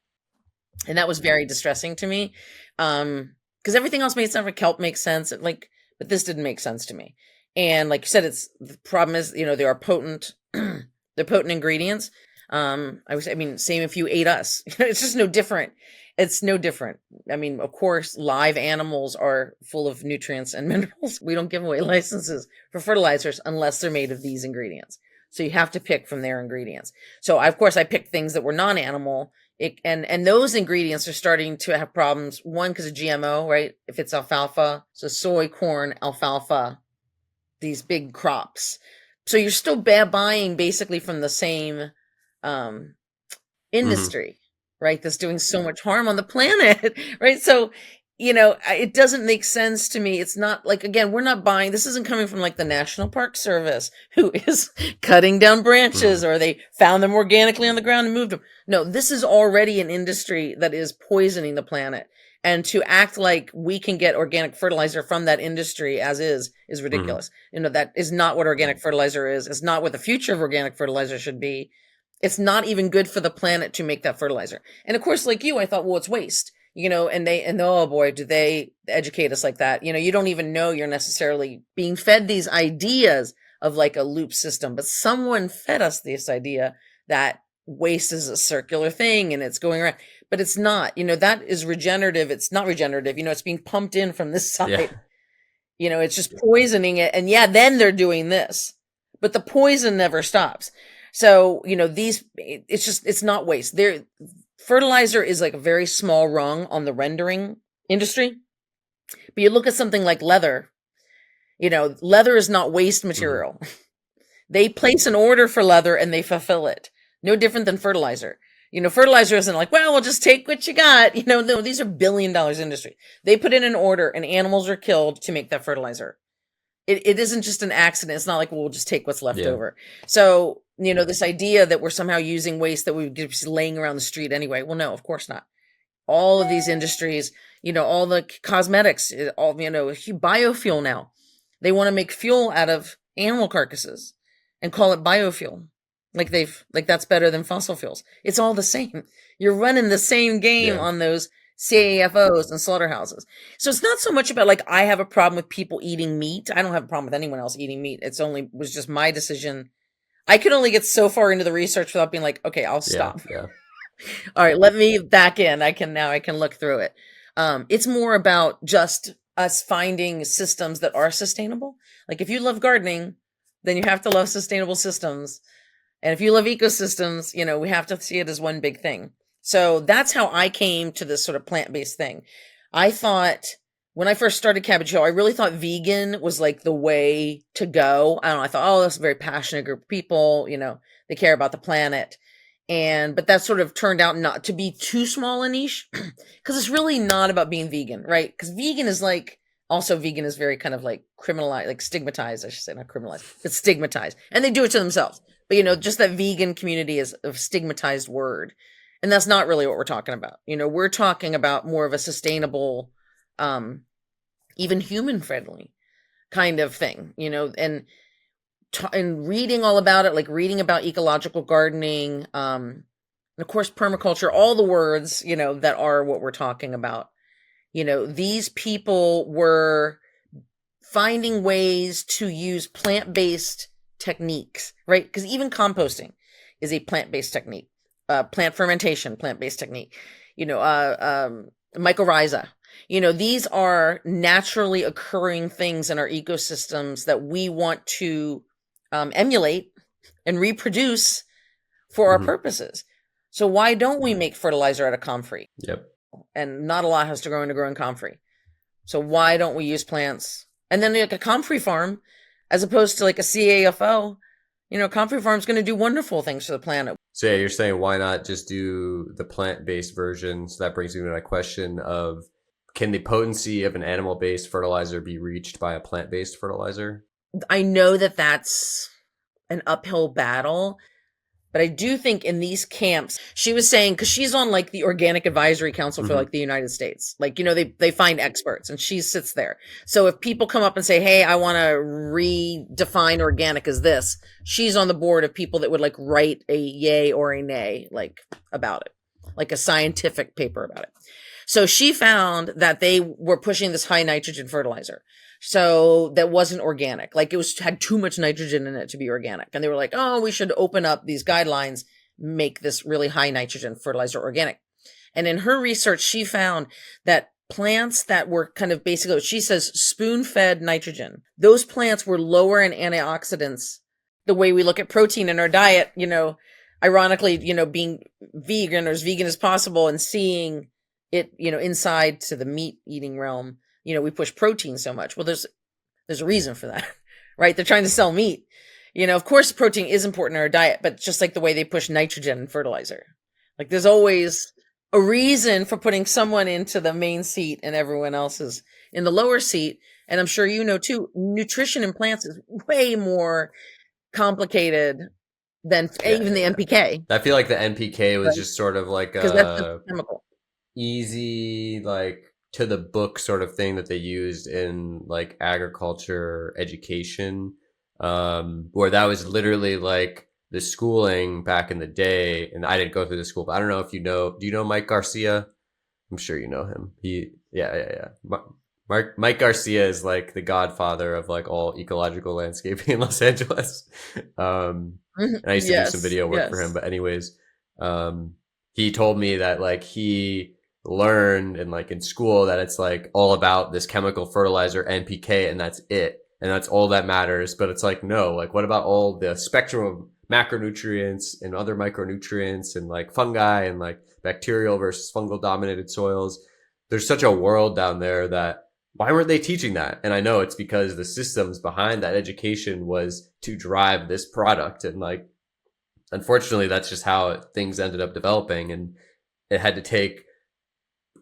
B: And that was very distressing to me. Because everything else made sense. Like kelp makes sense. But this didn't make sense to me. And like you said, the problem is, they are potent. They're potent ingredients. Same if you ate us, it's just no different. It's no different. I mean, of course, live animals are full of nutrients and minerals. We don't give away licenses for fertilizers unless they're made of these ingredients. So you have to pick from their ingredients. So of course I picked things that were non-animal. And those ingredients are starting to have problems. One, because of GMO, right? If it's alfalfa, so soy, corn, alfalfa, these big crops. So you're still buying basically from the same industry, right? That's doing so much harm on the planet, right? So, it doesn't make sense to me. It's not like, again, we're not buying, this isn't coming from like the National Park Service who is cutting down branches or they found them organically on the ground and moved them. No, this is already an industry that is poisoning the planet. And to act like we can get organic fertilizer from that industry as is ridiculous. That is not what organic fertilizer is. It's not what the future of organic fertilizer should be. It's not even good for the planet to make that fertilizer. And of course, like you, I thought, well, it's waste, and oh boy, do they educate us like that. You don't even know you're necessarily being fed these ideas of like a loop system, but someone fed us this idea that waste is a circular thing and it's going around, but it's not, that is regenerative. It's not regenerative. It's being pumped in from this side, it's just poisoning it. And then they're doing this, but the poison never stops. So, it's not waste. Fertilizer is like a very small rung on the rendering industry. But you look at something like leather, leather is not waste material. Mm-hmm. They place an order for leather and they fulfill it. No different than fertilizer. Fertilizer isn't like, well, we'll just take what you got. No, these are $1 billion industry. They put in an order and animals are killed to make that fertilizer. It isn't just an accident. It's not like, well, we'll just take what's left over. So, this idea that we're somehow using waste that we would just laying around the street anyway. Well, no, of course not. All of these industries, all the cosmetics, all, biofuel now. They want to make fuel out of animal carcasses and call it biofuel. Like that's better than fossil fuels. It's all the same. You're running the same game on those CAFOs and slaughterhouses. So it's not so much about like, I have a problem with people eating meat. I don't have a problem with anyone else eating meat. Was just my decision. I could only get so far into the research without being like, okay, I'll stop.
A: Yeah.
B: All right, let me back in. I can look through it. It's more about just us finding systems that are sustainable. Like if you love gardening, then you have to love sustainable systems. And if you love ecosystems, we have to see it as one big thing. So that's how I came to this sort of plant-based thing. I thought when I first started Cabbage Hill, I really thought vegan was like the way to go. I don't know. I thought, oh, that's a very passionate group of people. They care about the planet. But that sort of turned out not to be too small a niche because it's really not about being vegan, right? Because vegan is very kind of like criminalized, like stigmatized, I should say, not criminalized, but stigmatized. And they do it to themselves. But, just that vegan community is a stigmatized word. And that's not really what we're talking about. We're talking about more of a sustainable, even human friendly kind of thing, and reading all about it, like reading about ecological gardening, and of course, permaculture, all the words, that are what we're talking about. These people were finding ways to use plant-based techniques, right? Because even composting is a plant-based technique. Plant fermentation, plant-based technique, mycorrhiza, these are naturally occurring things in our ecosystems that we want to emulate and reproduce for our purposes. So why don't we make fertilizer out of comfrey?
A: Yep.
B: And not a lot has to grow in comfrey. So why don't we use plants? And then like a comfrey farm, as opposed to like a CAFO, comfrey farm is going to do wonderful things for the planet.
A: So yeah, you're saying why not just do the plant-based version? So that brings me to my question of, can the potency of an animal-based fertilizer be reached by a plant-based fertilizer?
B: I know that that's an uphill battle, but I do think in these camps, she was saying, because she's on like the Organic Advisory Council for
A: Mm-hmm.
B: like the United States, like, you know, they find experts and she sits there. So if people come up and say, hey, I want to redefine organic as this, she's on the board of people that would like write a yay or a nay, like about it, like a scientific paper about it. So she found that they were pushing this high nitrogen fertilizer. So that wasn't organic. Like it was had too much nitrogen in it to be organic. And they were like, oh, we should open up these guidelines, make this really high nitrogen fertilizer organic. And in her research, she found that plants that were kind of basically, she says, spoon-fed nitrogen, those plants were lower in antioxidants. The way we look at protein in our diet, you know, ironically, you know, being vegan or as vegan as possible and seeing it, you know, inside to the meat eating realm, you know, we push protein so much. Well, there's a reason for that, right? They're trying to sell meat. You know, of course, protein is important in our diet, but just like the way they push nitrogen in fertilizer, like there's always a reason for putting someone into the main seat and everyone else is in the lower seat. And I'm sure you know too, nutrition in plants is way more complicated than even the NPK.
A: I feel like the NPK was
B: Right.
A: just sort of like
B: Because that's just
A: a
B: chemical.
A: easy, like to the book sort of thing that they used in like agriculture education, where that was literally like the schooling back in the day. And I didn't go through the school, but I don't know if you know. Do you know Mike Garcia? I'm sure you know him. Yeah. Mike Garcia is like the godfather of like all ecological landscaping in Los Angeles. And I used to do some video work for him. But anyways, he told me that like he learned and like in school that it's like all about this chemical fertilizer NPK and that's it. And that's all that matters. But it's like, no, like what about all the spectrum of macronutrients and other micronutrients and like fungi and like bacterial versus fungal dominated soils? There's such a world down there that why weren't they teaching that? And I know it's because the systems behind that education was to drive this product. And like, unfortunately, that's just how things ended up developing. And it had to take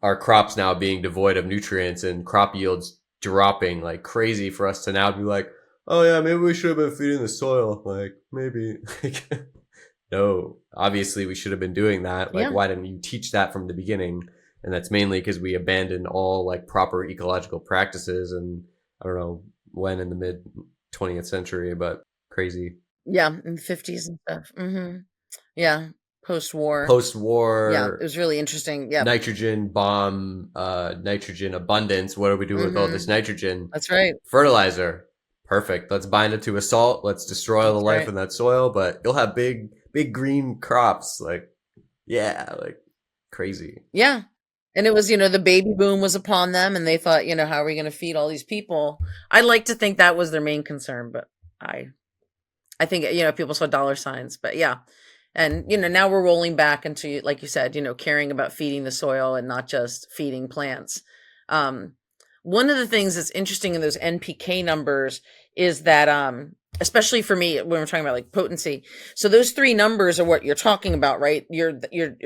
A: our crops now being devoid of nutrients and crop yields dropping like crazy for us to now be like, oh yeah, maybe we should have been feeding the soil. Like maybe no, obviously we should have been doing that. Like, why didn't you teach that from the beginning? And that's mainly because we abandoned all like proper ecological practices. And I don't know when in the mid 20th century, but crazy.
B: Yeah, in the 50s and stuff. Mm-hmm. Yeah, post-war. Yeah, it was really interesting. Yeah,
A: nitrogen bomb, nitrogen abundance. What are we doing with all this nitrogen?
B: That's right.
A: Fertilizer. Perfect. Let's bind it to a salt. Let's destroy all the life in that soil, but you'll have big green crops. Like, yeah, like crazy.
B: Yeah. And it was, you know, the baby boom was upon them and they thought, you know, how are we going to feed all these people? I like to think that was their main concern, but I think, you know, people saw dollar signs, but yeah. And, you know, now we're rolling back into, like you said, you know, caring about feeding the soil and not just feeding plants. One of the things that's interesting in those NPK numbers is that, especially for me, when we're talking about like potency. So those three numbers are what you're talking about, right? You're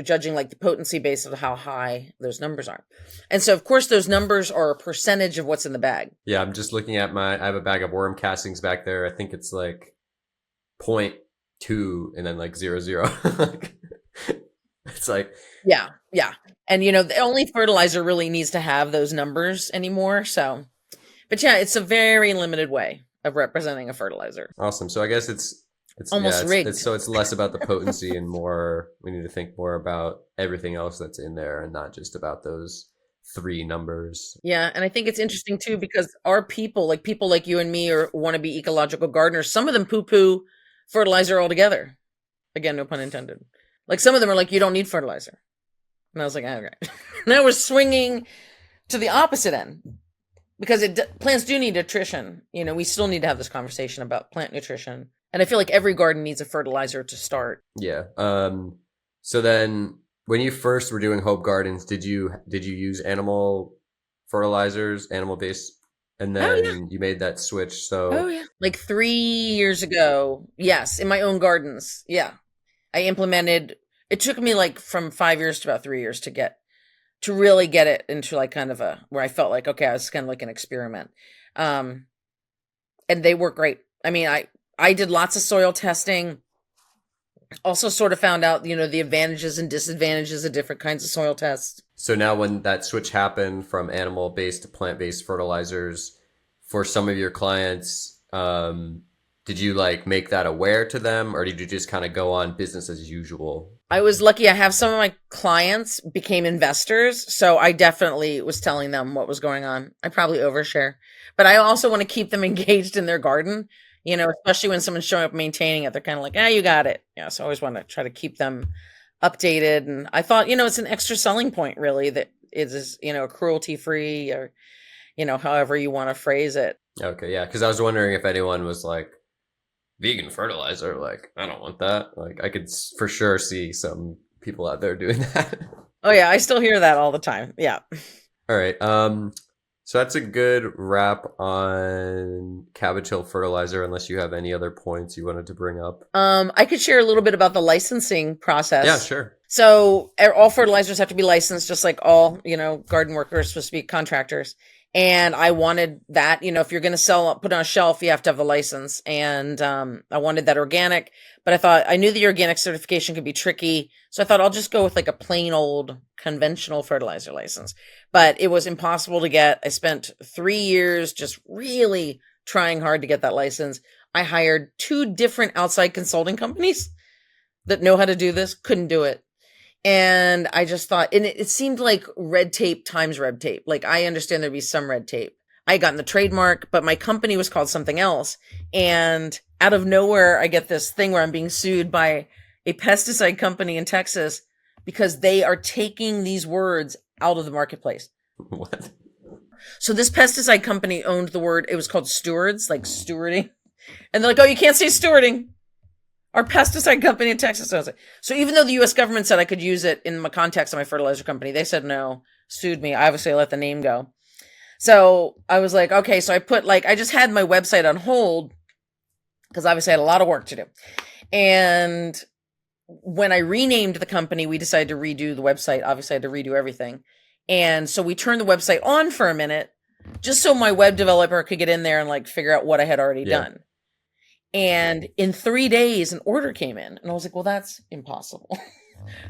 B: judging like the potency based on how high those numbers are. And so of course those numbers are a percentage of what's in the bag.
A: Yeah. I'm just looking at I have a bag of worm castings back there. I think it's like 0.2 and then like 0.0. It's like,
B: yeah. And you know, the only fertilizer really needs to have those numbers anymore. So, but yeah, it's a very limited way of representing a fertilizer.
A: Awesome. So I guess it's
B: almost rigged.
A: So it's less about the potency and more, we need to think more about everything else that's in there and not just about those three numbers.
B: Yeah. And I think it's interesting too, because our people like you and me or want to be ecological gardeners, some of them poo-poo fertilizer altogether. Again, no pun intended. Like some of them are like, you don't need fertilizer. And I was like, okay. Now we're swinging to the opposite end. Because plants do need nutrition. You know, we still need to have this conversation about plant nutrition. And I feel like every garden needs a fertilizer to start.
A: Yeah. So then when you first were doing Hope Gardens, did you use animal fertilizers, animal based? And then you made that switch. So
B: like 3 years ago. Yes. In my own gardens. Yeah. I implemented, it took me like from 5 years to about 3 years to really get it into like kind of where I felt like, okay, I was kind of like an experiment. Um, and they work great. I mean, I did lots of soil testing, also sort of found out, the advantages and disadvantages of different kinds of soil tests.
A: So now when that switch happened from animal-based to plant-based fertilizers, for some of your clients, did you like make that aware to them, or did you just kind of go on business as usual?
B: I was lucky. I have some of my clients became investors, so I definitely was telling them what was going on. I probably overshare, but I also want to keep them engaged in their garden, especially when someone's showing up maintaining it. They're kind of like, you got it. Yeah, so I always want to try to keep them updated. And I thought, it's an extra selling point, really, that it is, cruelty-free, or, however you want to phrase it.
A: Okay, yeah, because I was wondering if anyone was like, vegan fertilizer, like, I don't want that. Like, I could for sure see some people out there doing that.
B: Oh yeah, I still hear that all the time. Yeah.
A: All right. So that's a good wrap on Cabbage Hill Fertilizer, unless you have any other points you wanted to bring up.
B: I could share a little bit about the licensing process.
A: Yeah, sure.
B: So all fertilizers have to be licensed, just like all, garden workers are supposed to be contractors. And I wanted that, if you're going to put on a shelf, you have to have the license. And I wanted that organic, but I knew the organic certification could be tricky. So I thought I'll just go with like a plain old conventional fertilizer license. But it was impossible to get. I spent 3 years just really trying hard to get that license. I hired 2 different outside consulting companies that know how to do this, couldn't do it. And I just thought, and it seemed like red tape times red tape. Like, I understand there'd be some red tape. I got the trademark, but my company was called something else. And out of nowhere, I get this thing where I'm being sued by a pesticide company in Texas because they are taking these words out of the marketplace.
A: What? So
B: this pesticide company owned the word. It was called stewards, like stewarding. And they're like, oh, you can't say stewarding. Our pesticide company in Texas owns it. So even though the U.S. government said I could use it in the context of my fertilizer company, they said no, sued me. I obviously let the name go. So I was like, okay, so I just had my website on hold because obviously I had a lot of work to do. And when I renamed the company, we decided to redo the website. Obviously I had to redo everything. And so we turned the website on for a minute just so my web developer could get in there and like figure out what I had already done. And in 3 days, an order came in. And I was like, well, that's impossible.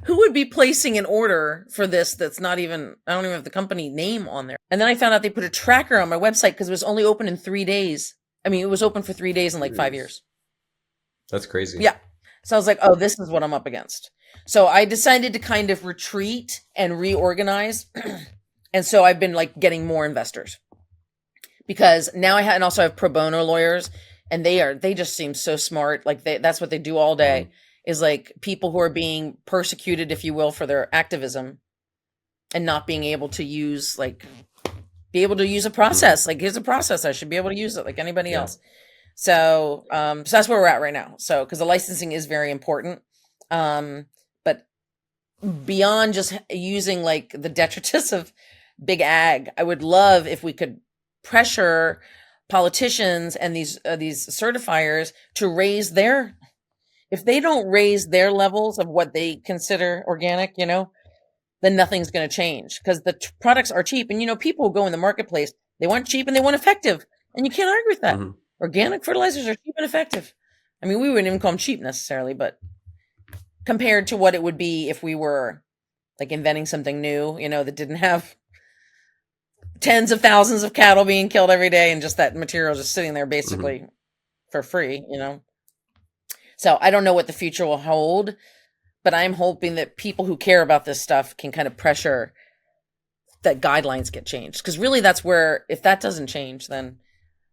B: Who would be placing an order for this that's not even, I don't even have the company name on there. And then I found out they put a tracker on my website because it was only open in 3 days. I mean, it was open for 3 days in like 5 years.
A: That's crazy.
B: Yeah. So I was like, oh, this is what I'm up against. So I decided to kind of retreat and reorganize. And so I've been like getting more investors because now and also I have pro bono lawyers. And they just seem so smart. Like that's what they do all day is like people who are being persecuted, if you will, for their activism and not being able to use be able to use a process. Like, here's a process. I should be able to use it like anybody else. So, so that's where we're at right now. So, cause the licensing is very important. But beyond just using like the detritus of big ag, I would love if we could pressure politicians and these certifiers to raise if they don't raise their levels of what they consider organic, then nothing's going to change because the products are cheap. And, people who go in the marketplace, they want cheap and they want effective. And you can't argue with that. Mm-hmm. Organic fertilizers are cheap and effective. I mean, we wouldn't even call them cheap necessarily, but compared to what it would be if we were like inventing something new, that didn't have tens of thousands of cattle being killed every day and just that material just sitting there basically for free, So I don't know what the future will hold, but I'm hoping that people who care about this stuff can kind of pressure that guidelines get changed. Because really that's where, if that doesn't change, then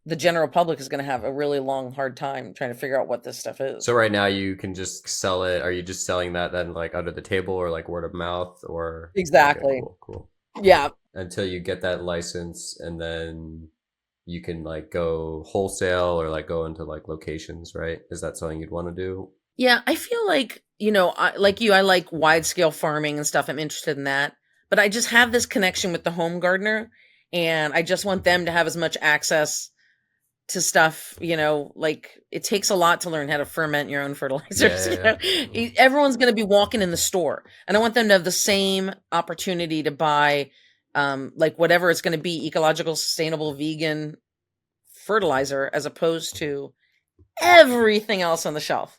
B: the general public is going to have a really long, hard time trying to figure out what this stuff is.
A: So right now you can just sell it. Are you just selling that then like under the table or like word of mouth or?
B: Exactly.
A: Okay, cool.
B: Yeah.
A: Until you get that license and then you can like go wholesale or like go into like locations, right? Is that something you'd want to do?
B: Yeah, I feel like, I like wide scale farming and stuff. I'm interested in that, but I just have this connection with the home gardener and I just want them to have as much access to stuff, like it takes a lot to learn how to ferment your own fertilizers.
A: Yeah, yeah,
B: Everyone's going to be walking in the store, and I want them to have the same opportunity to buy, like whatever it's going to be, ecological, sustainable, vegan fertilizer, as opposed to everything else on the shelf.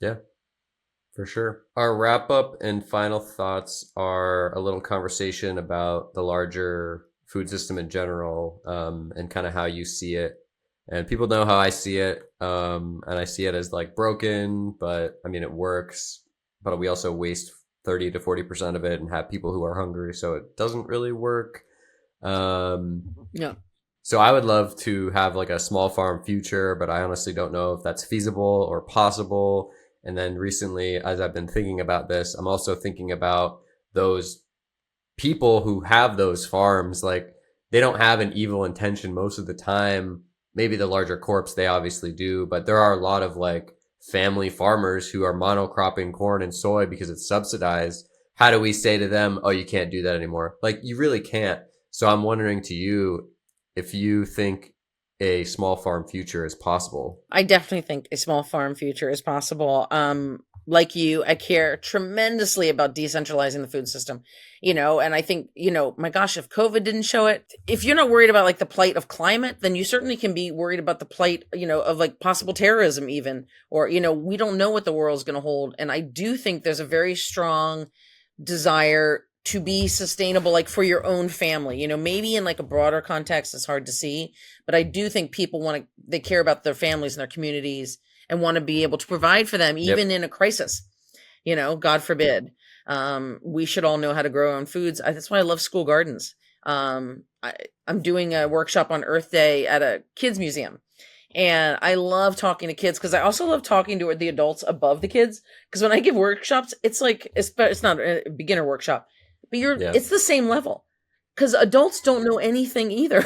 A: yeah, for sure. Our wrap up and final thoughts are a little conversation about the larger food system in general, and kind of how you see it. And people know how I see it, and I see it as like broken, but I mean it works. But we also waste 30 to 40% of it and have people who are hungry, so it doesn't really work.
B: Yeah.
A: So I would love to have like a small farm future, but I honestly don't know if that's feasible or possible. And then recently, as I've been thinking about this, I'm also thinking about those people who have those farms. Like, they don't have an evil intention most of the time. Maybe the larger corps, they obviously do, but there are a lot of like family farmers who are monocropping corn and soy because it's subsidized. How do we say to them, oh, you can't do that anymore? Like, you really can't. So I'm wondering to you if you think a small farm future is possible.
B: I definitely think a small farm future is possible. Like you, I care tremendously about decentralizing the food system, and I think, my gosh, if COVID didn't show it, if you're not worried about like the plight of climate, then you certainly can be worried about the plight, of like possible terrorism even, or, we don't know what the world's going to hold. And I do think there's a very strong desire to be sustainable, like for your own family, maybe in like a broader context, it's hard to see, but I do think people they care about their families and their communities and want to be able to provide for them, even in a crisis, God forbid. We should all know how to grow our own foods. That's why I love school gardens. I'm doing a workshop on Earth Day at a kids museum. And I love talking to kids because I also love talking to the adults above the kids. Because when I give workshops, it's like, it's not a beginner workshop, but it's the same level. Because adults don't know anything either.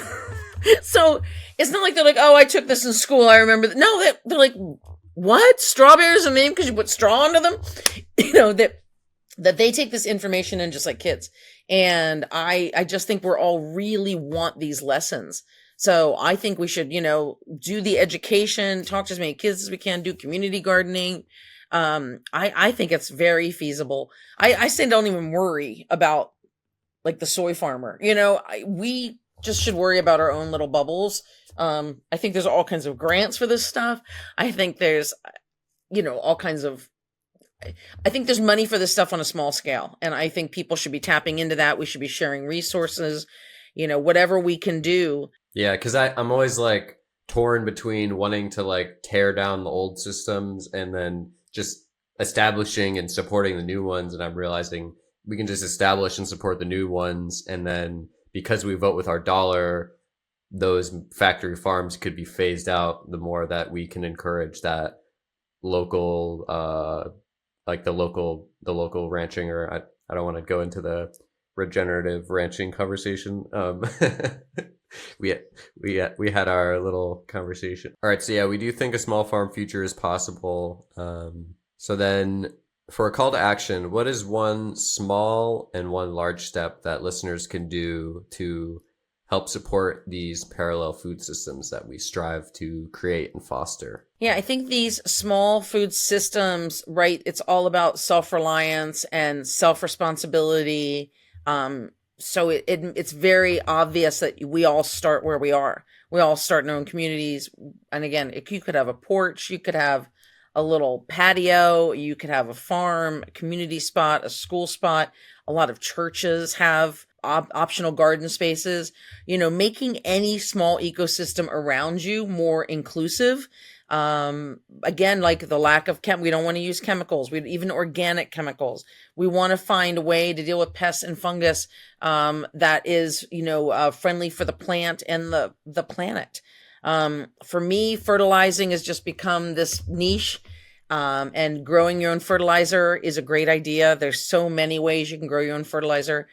B: So it's not like they're like, oh, I took this in school, I remember. No, they're like, what? Strawberries are named because you put straw into them? That they take this information in just like kids. And I just think we're all really want these lessons. So I think we should, do the education, talk to as many kids as we can, do community gardening. I think it's very feasible. I say don't even worry about like the soy farmer. We just should worry about our own little bubbles. I think there's all kinds of grants for this stuff. I think there's, all kinds of, I think there's money for this stuff on a small scale. And I think people should be tapping into that. We should be sharing resources, whatever we can do.
A: Yeah, because I'm always like torn between wanting to like tear down the old systems and then just establishing and supporting the new ones. And I'm realizing we can just establish and support the new ones. And then because we vote with our dollar, those factory farms could be phased out the more that we can encourage that local, like the local ranching, or I don't want to go into the regenerative ranching conversation. We had our little conversation. All right, so yeah, we do think a small farm future is possible. So then, for a call to action, what is one small and one large step that listeners can do to help support these parallel food systems that we strive to create and foster?
B: Yeah, I think these small food systems, right, it's all about self-reliance and self-responsibility. So it's very obvious that we all start where we are. We all start in our own communities. And again, you could have a porch, you could have a little patio, you could have a farm, a community spot, a school spot. A lot of churches have optional garden spaces. Making any small ecosystem around you more inclusive. Again, like the lack of we don't want to use chemicals, even organic chemicals. We want to find a way to deal with pests and fungus that is, friendly for the plant and the planet. For me, fertilizing has just become this niche, and growing your own fertilizer is a great idea. There's so many ways you can grow your own fertilizer.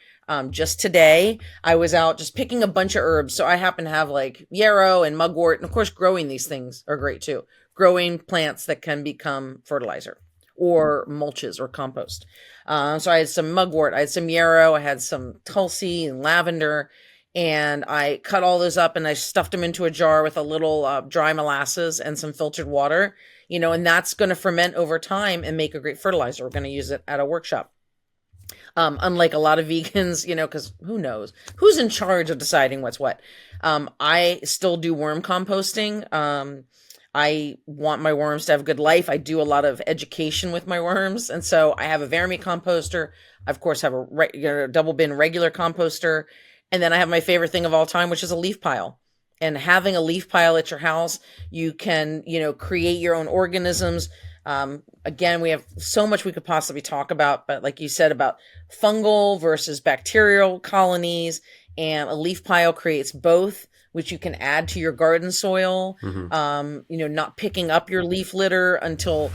B: Just today, I was out just picking a bunch of herbs. So I happen to have like yarrow and mugwort. And of course, growing these things are great too. Growing plants that can become fertilizer or mulches or compost. So I had some mugwort, I had some yarrow, I had some tulsi and lavender. and I cut all those up and I stuffed them into a jar with a little dry molasses and some filtered water, and that's going to ferment over time and make a great fertilizer. We're going to use it at a workshop. Unlike a lot of vegans, because who knows who's in charge of deciding what's what. I still do worm composting. I want my worms to have a good life. I do a lot of education with my worms. And so I have a vermicomposter. I, of course, have a double bin regular composter. And then I have my favorite thing of all time, which is a leaf pile. And having a leaf pile at your house, you can, create your own organisms. Again, we have so much we could possibly talk about, but like you said about fungal versus bacterial colonies, and a leaf pile creates both, which you can add to your garden soil. Not picking up your leaf litter until,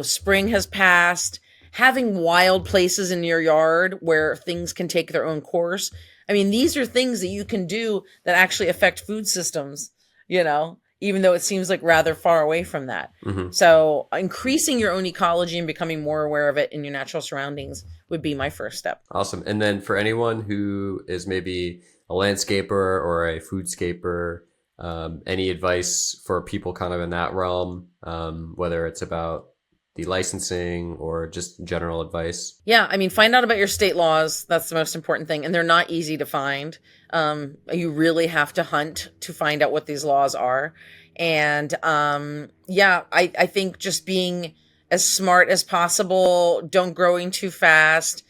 B: spring has passed, having wild places in your yard where things can take their own course. I mean, these are things that you can do that actually affect food systems, even though it seems like rather far away from that. So increasing your own ecology and becoming more aware of it in your natural surroundings would be my first step.
A: Awesome. And then for anyone who is maybe a landscaper or a foodscaper, any advice for people kind of in that realm, whether it's about the licensing or just general advice?
B: Yeah, I mean, find out about your state laws. That's the most important thing. And they're not easy to find. You really have to hunt to find out what these laws are. And I think just being as smart as possible, don't growing too fast,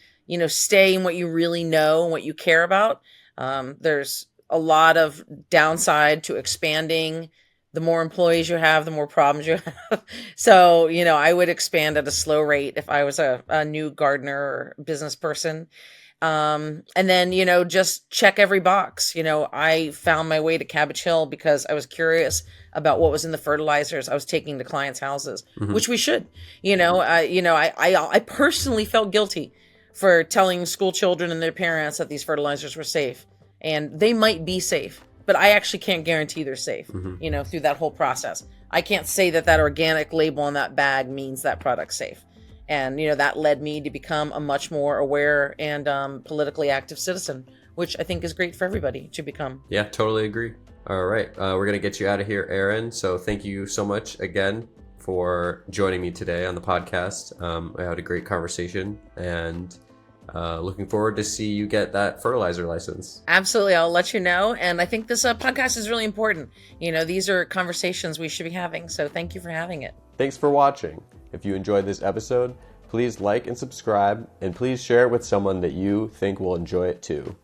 B: stay in what you really know and what you care about. There's a lot of downside to expanding. The more employees you have, the more problems you have. So, I would expand at a slow rate if I was a new gardener or business person. And then, just check every box. I found my way to Cabbage Hill because I was curious about what was in the fertilizers I was taking to clients' houses, which we should. I personally felt guilty for telling school children and their parents that these fertilizers were safe. And they might be safe, but I actually can't guarantee they're safe, through that whole process. I can't say that organic label on that bag means that product's safe. And, that led me to become a much more aware and politically active citizen, which I think is great for everybody to become.
A: Yeah, totally agree. All right. We're going to get you out of here, Erin. So thank you so much again for joining me today on the podcast. I had a great conversation, and looking forward to see you get that fertilizer license.
B: Absolutely. I'll let you know. And I think this podcast is really important. These are conversations we should be having. So thank you for having it.
A: Thanks for watching. If you enjoyed this episode, please like and subscribe, and please share it with someone that you think will enjoy it too.